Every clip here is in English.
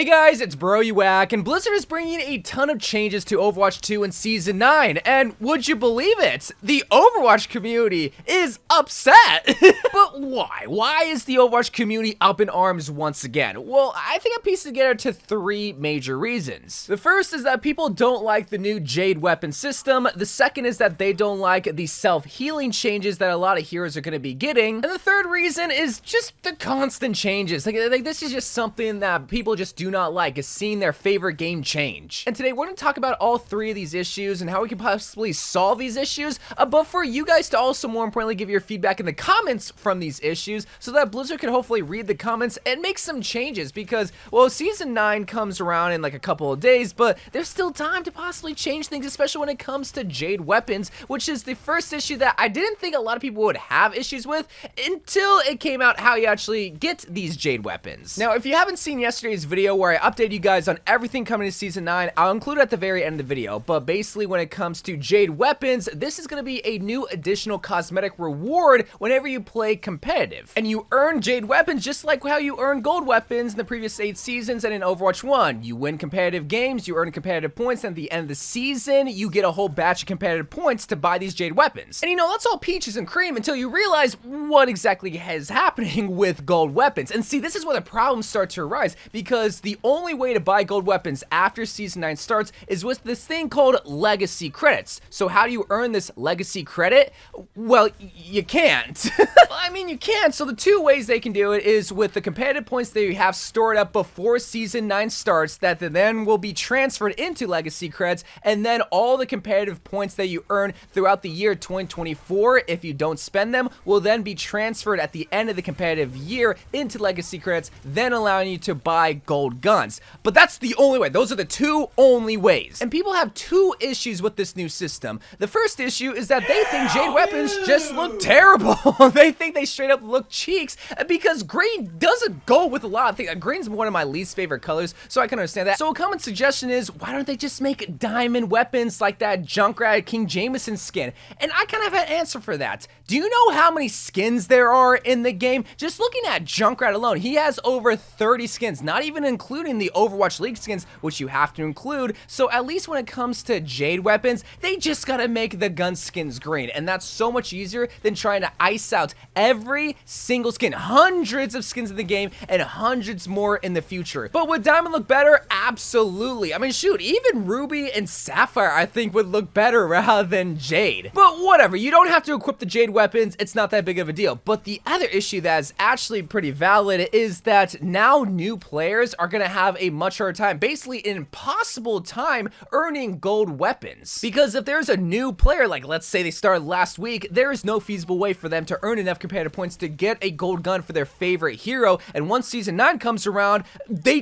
Hey guys, it's Bro You Whack, and Blizzard is bringing a ton of changes to Overwatch 2 in Season 9, and would you believe it? The Overwatch community is upset! But why? Why is the Overwatch community up in arms once again? Well, I think I pieced it together to three major reasons. The first is that people don't like the new Jade weapon system, the second is that they don't like the self-healing changes that a lot of heroes are going to be getting, and the third reason is just the constant changes. Like this is just something that people just do not like, is seeing their favorite game change. And today we're going to talk about all three of these issues and how we can possibly solve these issues, but for you guys to also more importantly give your feedback in the comments from these issues so that Blizzard can hopefully read the comments and make some changes, because, well, Season 9 comes around in like a couple of days, but there's still time to possibly change things, especially when it comes to Jade weapons, which is the first issue that I didn't think a lot of people would have issues with until it came out how you actually get these Jade weapons. Now, if you haven't seen yesterday's video where I updated you guys on everything coming to Season 9, I'll include it at the very end of the video, but basically when it comes to Jade weapons, this is going to be a new additional cosmetic reward whenever you play competitive. And you earn Jade weapons just like how you earn gold weapons in the previous 8 seasons and in Overwatch 1. You win competitive games, you earn competitive points, and at the end of the season, you get a whole batch of competitive points to buy these Jade weapons. And you know, that's all peaches and cream until you realize what exactly is happening with gold weapons. And see, this is where the problems start to arise, because the only way to buy gold weapons after Season 9 starts is with this thing called legacy credits. So how do you earn this legacy credit? Well, you can't. I mean, you can. So the two ways they can do it is with the competitive points that you have stored up before Season 9 starts that then will be transferred into legacy credits, and then all the competitive points that you earn throughout the year 2024, if you don't spend them, will then be transferred at the end of the competitive year into legacy credits, then allowing you to buy gold guns. But that's the only way. Those are the two only ways. And people have two issues with this new system. The first issue is that they think Jade weapons just look terrible. They think they straight up look cheeks, because green doesn't go with a lot of things. Green's one of my least favorite colors, so I can understand that. So a common suggestion is, why don't they just make diamond weapons like that Junkrat King Jameson skin? And I kind of have an answer for that. Do you know how many skins there are in the game? Just looking at Junkrat alone, he has over 30 skins, not even including the Overwatch League skins, which you have to include. So at least when it comes to Jade weapons, they just gotta make the gun skins green, and that's so much easier than trying to ice out every single skin. Hundreds of skins in the game and hundreds more in the future. But would Diamond look better? Absolutely. I mean, shoot, even Ruby and Sapphire I think would look better rather than Jade. But whatever, you don't have to equip the Jade weapons, it's not that big of a deal. But the other issue that is actually pretty valid is that now new players are gonna have a much harder time, basically an impossible time earning gold weapons. Because if there's a new player, like let's say they started last week, there is no feasible way for them to earn enough competitive points to get a gold gun for their favorite hero, and once Season 9 comes around, they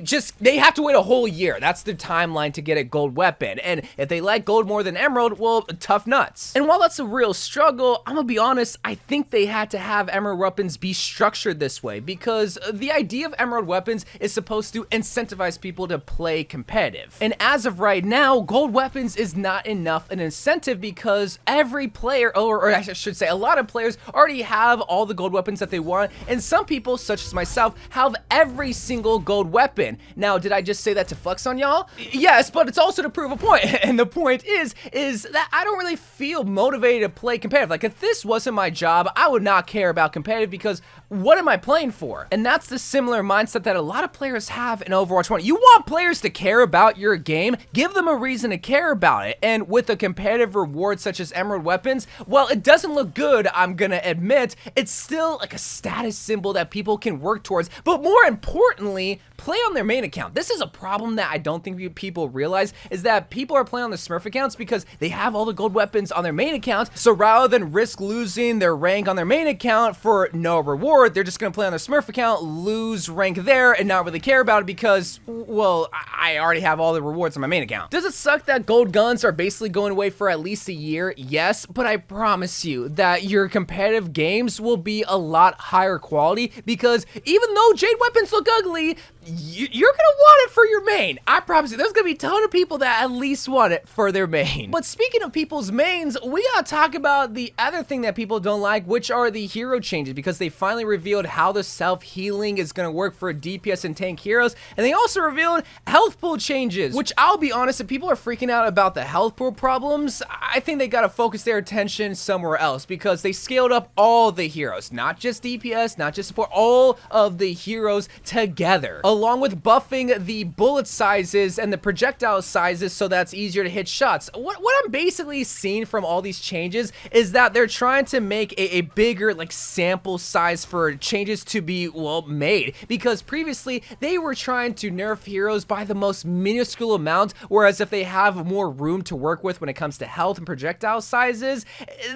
have to wait a whole year. That's the timeline to get a gold weapon, and if they like gold more than emerald, well, tough nuts. And while that's a real struggle, I'm gonna be honest, I think they had to have emerald weapons be structured this way, because the idea of emerald weapons is supposed to incentivize people to play competitive. And as of right now, gold weapons is not enough an incentive, because every player, or I should say a lot of players, already have all the gold weapons that they want, and some people, such as myself, have every single gold weapon. Now, did I just say that to flex on y'all? Yes, but it's also to prove a point, and the point is that I don't really feel motivated to play competitive. Like, if this wasn't my job, I would not care about competitive, because what am I playing for? And that's the similar mindset that a lot of players have in Overwatch 1. You want players to care about your game, give them a reason to care about it. And with a competitive reward such as emerald weapons, while it doesn't look good, I'm gonna admit, it's still like a status symbol that people can work towards. But more importantly, play on their main account. This is a problem that I don't think people realize, is that people are playing on the Smurf accounts because they have all the gold weapons on their main account. So rather than risk losing their rank on their main account for no reward, they're just gonna play on their Smurf account, lose rank there, and not really care about it because, well, I already have all the rewards on my main account. Does it suck that gold guns are basically going away for at least a year? Yes, but I promise you that your competitive games will be a lot higher quality, because even though Jade weapons look ugly, you're gonna want it for your main. I promise you, there's gonna be a ton of people that at least want it for their main. But speaking of people's mains, we gotta talk about the other thing that people don't like, which are the hero changes, because they finally revealed how the self-healing is gonna work for DPS and tank heroes, and they also revealed health pool changes, which I'll be honest, if people are freaking out about the health pool problems, I think they gotta focus their attention somewhere else, because they scaled up all the heroes, not just DPS, not just support, all of the heroes together, along with buffing the bullet sizes and the projectile sizes so that's easier to hit shots. What I'm basically seeing from all these changes is that they're trying to make a bigger like sample size for changes to be, well, made, because previously they were trying to nerf heroes by the most minuscule amount, whereas if they have more room to work with when it comes to health and projectile sizes,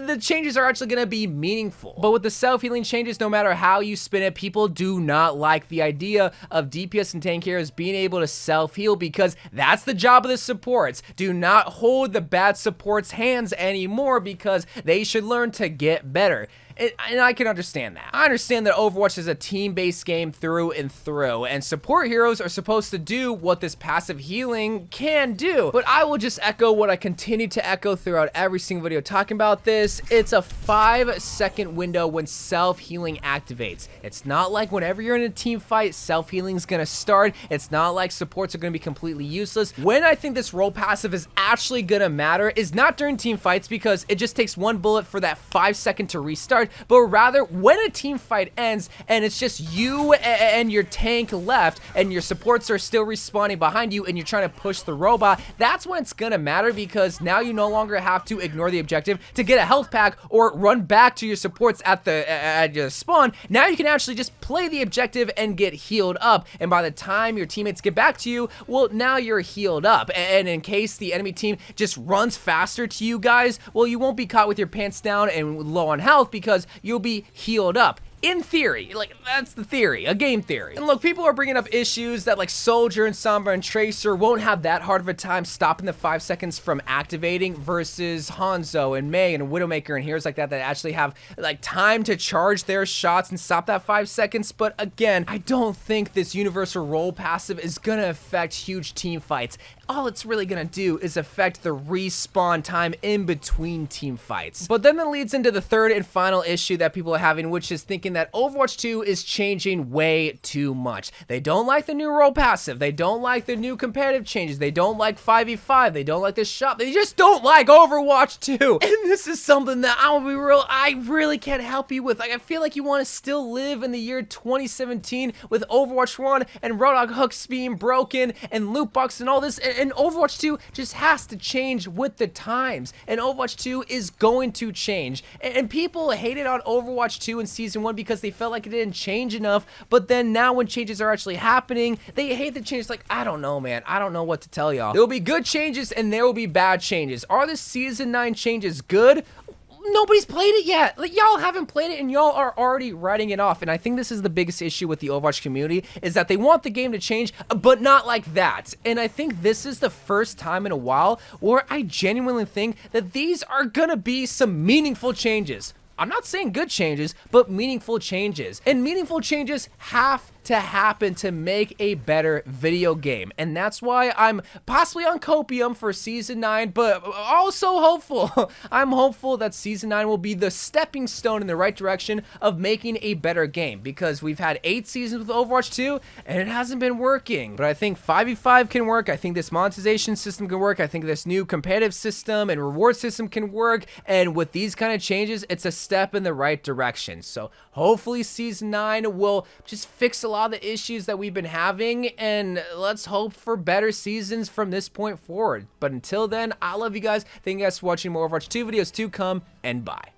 the changes are actually going to be meaningful. But with the self-healing changes, no matter how you spin it, people do not like the idea of DPS and tank heroes being able to self-heal, because that's the job of the supports. Do not hold the bad supports' hands anymore, because they should learn to get better. And I can understand that. I understand that Overwatch is a team-based game through and through, and support heroes are supposed to do what this passive healing can do. But I will just echo what I continue to echo throughout every single video talking about this. It's a 5-second window when self-healing activates. It's not like whenever you're in a team fight, self-healing is gonna start. It's not like supports are gonna be completely useless. When I think this role passive is actually gonna matter is not during team fights, because it just takes one bullet for that 5 second to restart, but rather when a team fight ends and it's just you and your tank left and your supports are still respawning behind you and you're trying to push the robot, that's when it's gonna matter, because now you no longer have to ignore the objective to get a health pack or run back to your supports at your spawn. Now you can actually just play the objective and get healed up, and by the time your teammates get back to you, well, now you're healed up, and in case the enemy team just runs faster to you guys, well, you won't be caught with your pants down and low on health, because you'll be healed up. In theory, like, that's the theory, a game theory. And look, people are bringing up issues that like Soldier and Sombra and Tracer won't have that hard of a time stopping the 5 seconds from activating versus Hanzo and Mei and Widowmaker and heroes like that that actually have like time to charge their shots and stop that 5 seconds. But again, I don't think this universal role passive is gonna affect huge team fights. All it's really gonna do is affect the respawn time in between team fights. But then that leads into the third and final issue that people are having, which is thinking that Overwatch 2 is changing way too much. They don't like the new role passive. They don't like the new competitive changes. They don't like 5v5. They don't like the shop. They just don't like Overwatch 2. And this is something that I will be real, I really can't help you with. Like, I feel like you want to still live in the year 2017 with Overwatch 1 and Roadhog hooks being broken and loot box and all this. And Overwatch 2 just has to change with the times. And Overwatch 2 is going to change. And people hated on Overwatch 2 in Season 1 because they felt like it didn't change enough. But then now when changes are actually happening, they hate the changes. Like, I don't know, man. I don't know what to tell y'all. There will be good changes and there will be bad changes. Are the Season 9 changes good? Nobody's played it yet. Like, y'all haven't played it and y'all are already writing it off. And I think this is the biggest issue with the Overwatch community, is that they want the game to change, but not like that. And I think this is the first time in a while where I genuinely think that these are gonna be some meaningful changes. I'm not saying good changes, but meaningful changes. And meaningful changes have to happen to make a better video game. And that's why I'm possibly on copium for Season 9, but also hopeful. I'm hopeful that Season 9 will be the stepping stone in the right direction of making a better game, because we've had 8 seasons with Overwatch 2 and it hasn't been working. But I think 5v5 can work. I think this monetization system can work. I think this new competitive system and reward system can work. And with these kind of changes, it's a step in the right direction. So hopefully Season 9 will just fix a lot of the issues that we've been having, and let's hope for better seasons from this point forward. But until then, I love you guys. Thank you guys for watching. More Overwatch 2 videos to come, and bye.